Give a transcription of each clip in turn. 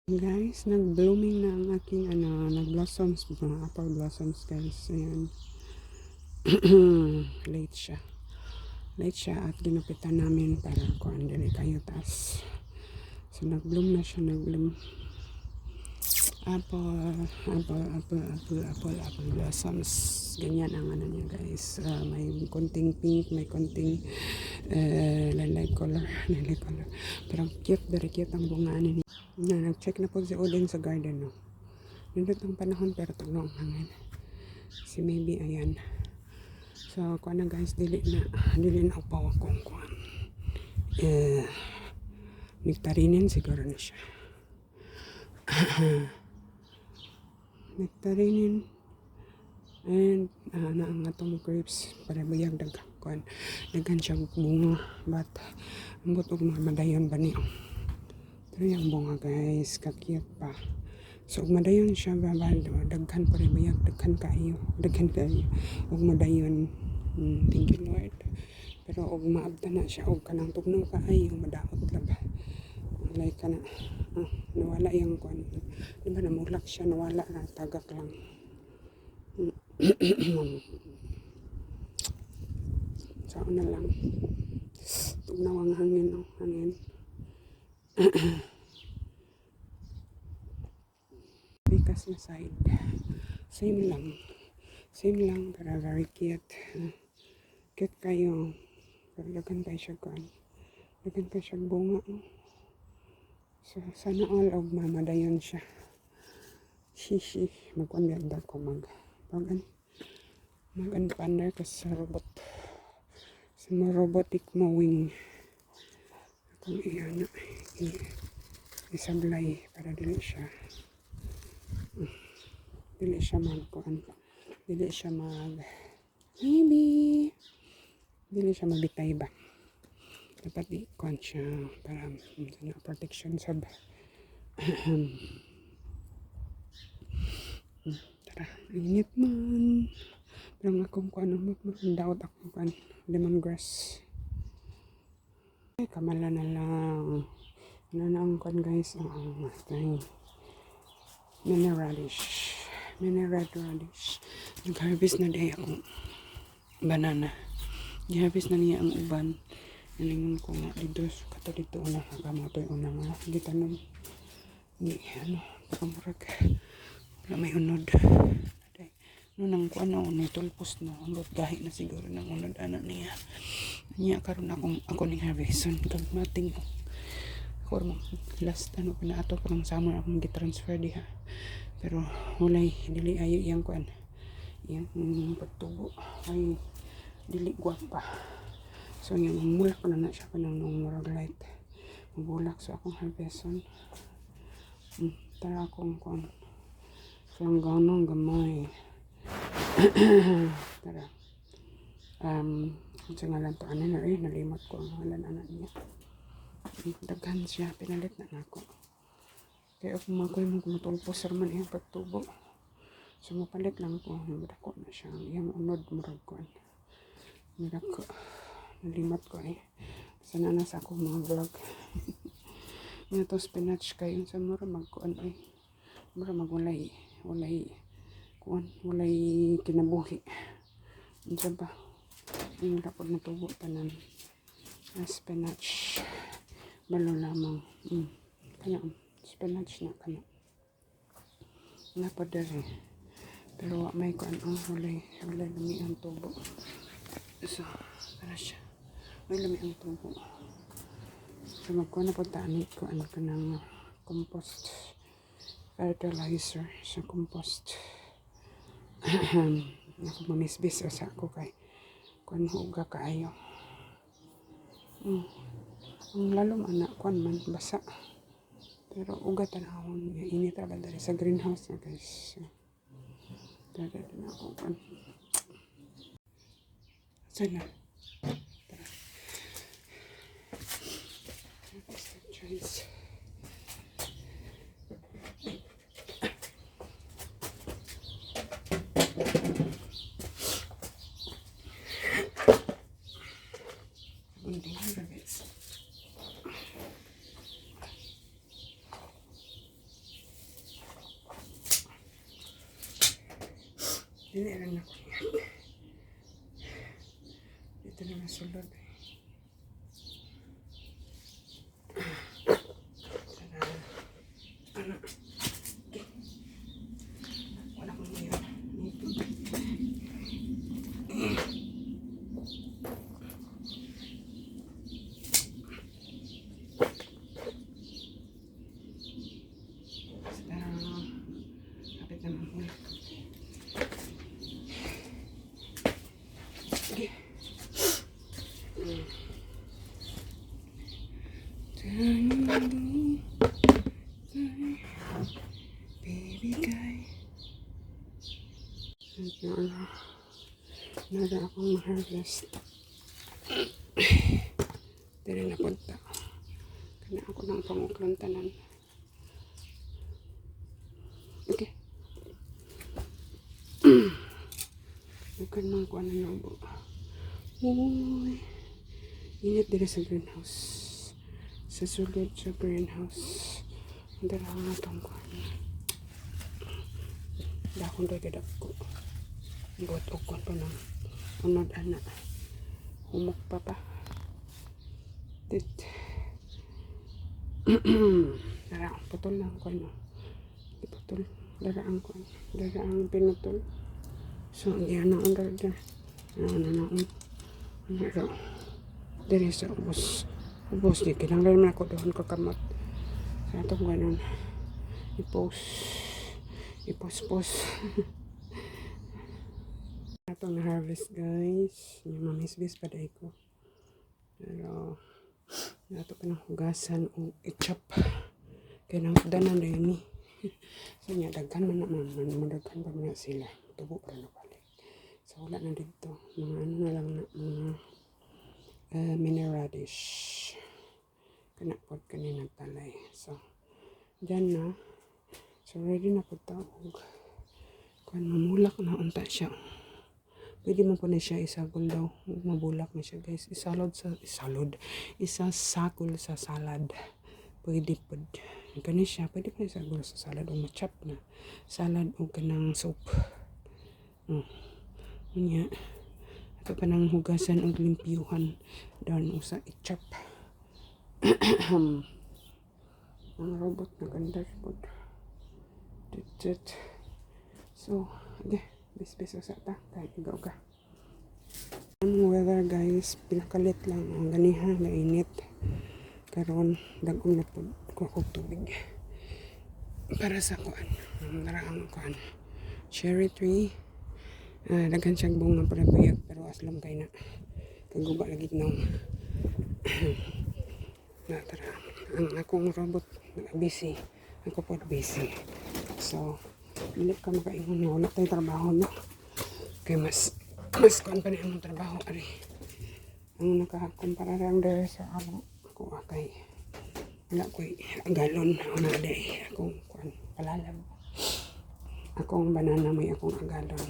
Guys, nag-blooming na ang aking nag-blossoms, mga apple blossoms guys. Ayan. Late siya. Late siya at ginupitan namin para kung dili kayo taas. So nag-bloom na siya, nag-bloom. Apple blossoms. Ganyan ang ano niya guys. May konting pink, may konting lilac color. Pero cute, very cute ang bunga niya. Nag-check na po si Odin sa garden, no. Nandun ang panahon pero tugnaw ang hangin. Si maybe, ayan. So, kuha na guys, dili na upaw akong kuha. Nectarinin siguro na siya. Nectarinin. And, na ang atong grapes para bayag daghan. Daghan siya bunga. But, ang butog mga madayon ba niyo? Pero yung bunga guys, kakiyat pa. So, madayon siya, daghan pa rin bayag, daghan kayo. Ug madayon, thank you Lord. Pero ug maabta na siya, ug kanang tugnaw kaayo, madaot lang. Like ka na, nawala yung kwan. Diba namulak siya, nawala na, tagak lang. So, na lang. Tugnaw ang hangin, hangin. Bikas na side. Same lang, pero very cute. Cute kayo. Pero daghan kayo siya kan. Daghan kayo siya bunga. So, sana all og mamadayon siya. Shishi. Mag-convert ko mag-unpander ka sa robot. Sa mga robotic mowing. Kung iyan na. Isablay para dili siya mabitay ba. Dapat i-con siya para protection sa tara, init man. Parang akong daot akong lemongrass. Ay, kamala na lang. Ano na ang guys, mini red radish. Nag-harvest na day ako banana. Gi-harvest na niya ang uban. Nalingon ko nga dito na kamotoy una nga gitanom ni pakamurag wala may unod. Nang ni tulpos na ambot gahi na siguro ng unod anak niya karon ako ning harveston kag mating ako last na ato parang summer akong gi-transfer diha. Pero walay dili ayo yang kuan yang pagtubo ay dili gwapa. So yung mulak ko na siya kanang murag light mabulak so akong harveston. Tara akong kuan siyang ganong gamay. Tara sa ngalan to nalimot ko ang ngalan anak niya. Daghan siya pinalit na nako. Kaya kung makoy mo kumutulpos man iyang pagtubo. So mapalit lang ko. Madako na siya. Iyang unod murag ko. Madako. Nalimot ko Sana nasa ako mga vlog. Nga to spinach kayo. Sa mura magkuan mura magwalay. Walay kinabuhi. Ano ba? Yung dapat natubo tanan. Spinach. Balo lamang. Kaya spinach na kaya napadari pero may kuan walay lami ang tubo. So para siya may lami ang tubo. So magkuha na po tani ko kanang compost fertilizer sa compost. Ako mamisbis sa ako kay kuan huga kaayo. Ang lalom anak kuan man basa. Pero ugat tanahon init ra dari sa greenhouse na guys. Dada na ako kan. Sana. Tara. Choice. Dili rin ako yan. Dito na masulod eh. Tara. Ano? Okay. Wala ko ngayon. Basta, kapit naman po. Okay. Baby guy. Nara akong ma-harvest. Dili na punta. Kana ako ng panguklong tanan. Okay. Bukan mga kuha na nabu. Uy. Init dito sa greenhouse. Sa sulod sa greenhouse. Ang dalawa nga itong kuha. Dakon do'y gadak ko. Buat ukon pa ng unod ana. Humok pa pa. Dit. Dara, putol lang ko no. Iputol. Dara ang ko. Dara ang pinutol. So, hindi na under there. Ano. Ano. Dari sa ubos. Ubos di. Kinanglan man ako doon kakamot. Sa itong ganun. I-post. Itong na-harvest guys. Yung mamisbis pa dahil ko. Pero, nato pa ng hugasan o i-chop. Kaya nang danan na yun eh. So nga, daghan man naman. Madaghan pa man sila. Tubo pa na balik. So, wala na dito. Mga ano na lang na. Mga mini radish. Kanapot kanina talay. So, dyan na. So, ready na po tawag. Kung mamulak na unta siya. Pwede mo po na siya isagol daw. Mabulak na siya guys. Isasakol sa salad. Pwede po. Ganun siya. Pwede po isagol sa salad. O machop na. Salad o kanang soup. Unya. Ito pa ng hugasan o limpiyuhan. Doon o sa i-chop. Ang robot na ganda po. So, okay. Bis-bis sa ta. Kahit igaw ka. Ang weather guys, pinakalit lang. Ang ganiha, mainit. Karon dagong na po ko tubig. Para sa kuan. Ang naraang kuan. Cherry tree. Daghan siyang bunga para buyag. Pero aslam kay na. Kaguba lagi nung. Tara. Ang akong robot busy. Ako po busy. So, hindi ka makaingon na wala tayong trabaho no. Kaya mas kuan pa na yung trabaho ari. Ang nakakumpara lang dahil sa ako kay wala ko'y agalon na day akong kuan palalab. Akong banana may akong agalon.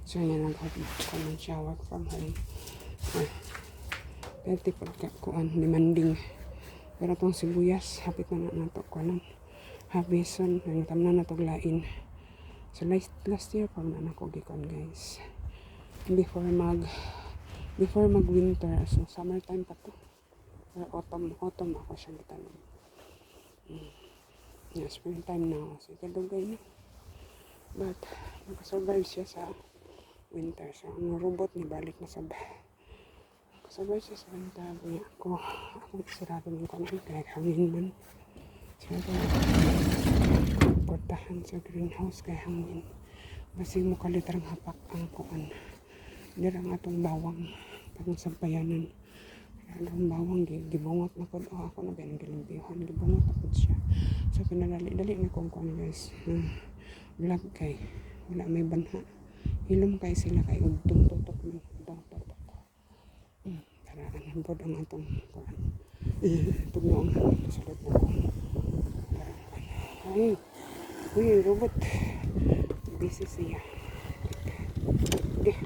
So yan nag-kuan siya work from home. Pwede po kuan demanding. Pero itong sibuyas hapit na nato kuanan. Habison ang tamnan na itong lain. So last year pa na ako gikon guys. Before mag winter, so summertime pa to. Or autumn ako siya gitanong. Yeah, springtime now. So kadugay na. But nakasurvive siya sa winter. So ang robot ni balik na sa nakasurvive siya sa winter. Kaya ako sirado ng kanan kaya hangin man. So portahan sa greenhouse kay hangin. Basig mo kalitrang hapak ang kuan. Dirang atong bawang pang sampayanan. Ang bawang gibungot na ko. Ako na ba yung gilimpihan. Gibungot na ko siya. So pinadali-dali na kong kuan guys. Vlog kay wala may banha. Hilom kay sila kay ugtong-tutok man. Ugtong-tutok. Taraan bod ang atong kuan. Tugnoong sulod na ko. Uy, robot. Busy siya. Okay.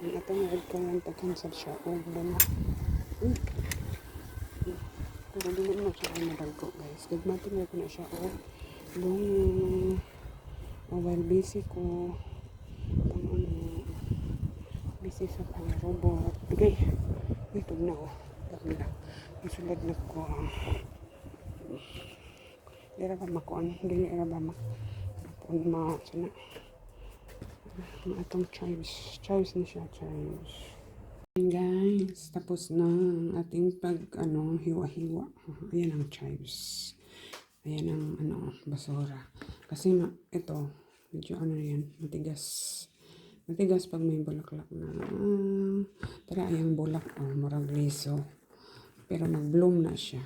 Ang atong red ko lang tag-cancel siya. Doon na. Pero dili mo siya ay madagko guys. Gagmatin na ko na siya. while busy ko pang ano, busy sa pang-robot. Okay, ito na oh. Dami na. Isulad na ko. Dira ba makuan? Dili ra ba makapon sana. Atong chives na siya, chives. Ayan guys, tapos na ang ating hiwa-hiwa. Ayan ang chives. Ayan ang basura. Kasi ito, medyo yan, matigas. Matigas pag may bulaklak na. Tara, ayang bulak, murag liso. Pero mag-bloom na siya.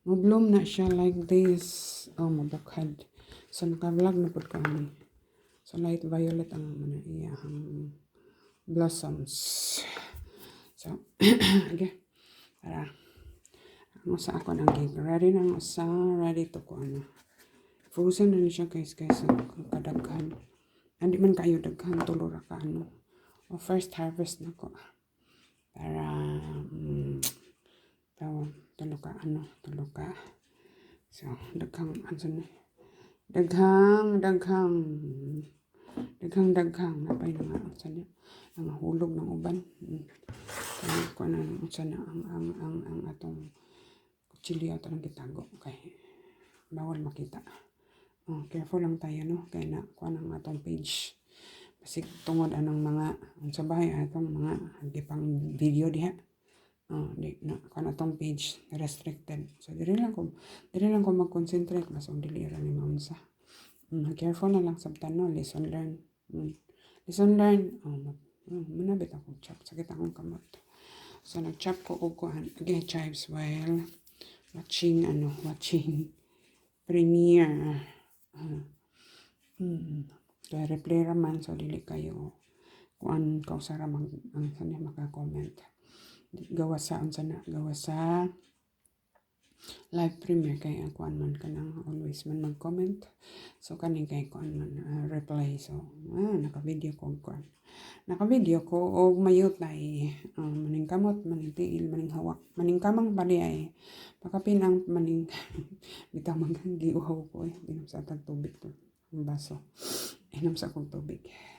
Mag-bloom na siya like this. Mabukhad. So, naka-vlog na po kami. So, light violet ang iyahang blossoms. So, okay. Tara. Ang usa ako ng cake. Ready na ang usa. Ready to ko Frozen na siya guys. Kadaghan. Hindi man kayo daghan. Tulo ra ka first harvest na ko. Para tulo ka. So, daghang napay na nga ang hulog ng uban. Kaya ko ang atong kutsilyo ito ng kitago. Okay. Bawal makita. Careful lang tayo, no? Kaya na kuha ng atong page. Kasi tungod anong mga sa bahay atong mga gipang video diha. Di na kuha na atong page restricted. So dili lang ko mag-concentrate mas ang dili ra ni maunsa. Careful na lang sabtan, no? Lesson learn. Lesson learn. Manabit akong chop. Sakit akong kamot. So, nag-chop ko kuhan. Again, chives while watching premiere. Kaya replay raman. So, dili kayo kuan kausara ang sana maka-comment. Gawa sa live premiere kay ang kuan man kanang always man mag-comment. So kaning kay kuan man reply. So naka-video ko og mayot ay maning kamot maning tiil maning hawak maning kamang pali ay pakapinang maning bitaw maggiuhaw ko inom sa tag tubig to ang baso inom sa akong tubig.